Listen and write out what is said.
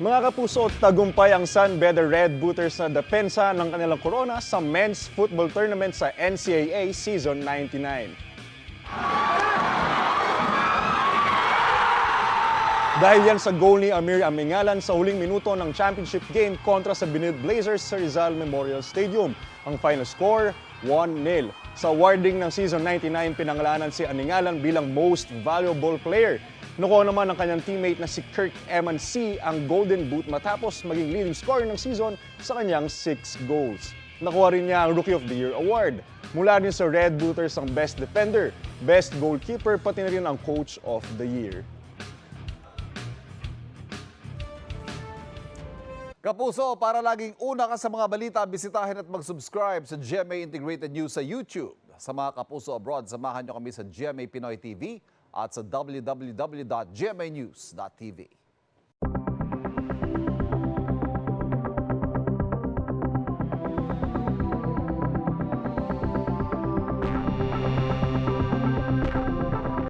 Mga kapuso, tagumpay ang San Beda Red Booters na depensa ng kanilang corona sa men's football tournament sa NCAA Season 99. Dahil yan sa goal ni Amir Amingalan sa huling minuto ng championship game kontra sa Benilde Blazers sa Rizal Memorial Stadium. Ang final score, 1-0. Sa awarding ng Season 99, pinangalanan si Amingalan bilang Most Valuable Player. Nakuha naman ng kanyang teammate na si Kirk Eman-C ang Golden Boot matapos maging leading scorer ng season sa kanyang 6 goals. Nakuha rin niya ang Rookie of the Year award. Mula din sa Red Booters ang Best Defender, Best Goalkeeper, pati na rin ang Coach of the Year. Kapuso, para laging una ka sa mga balita, bisitahin at mag-subscribe sa GMA Integrated News sa YouTube. Sa mga kapuso abroad, samahan nyo kami sa GMA Pinoy TV at sa www.gmanews.tv.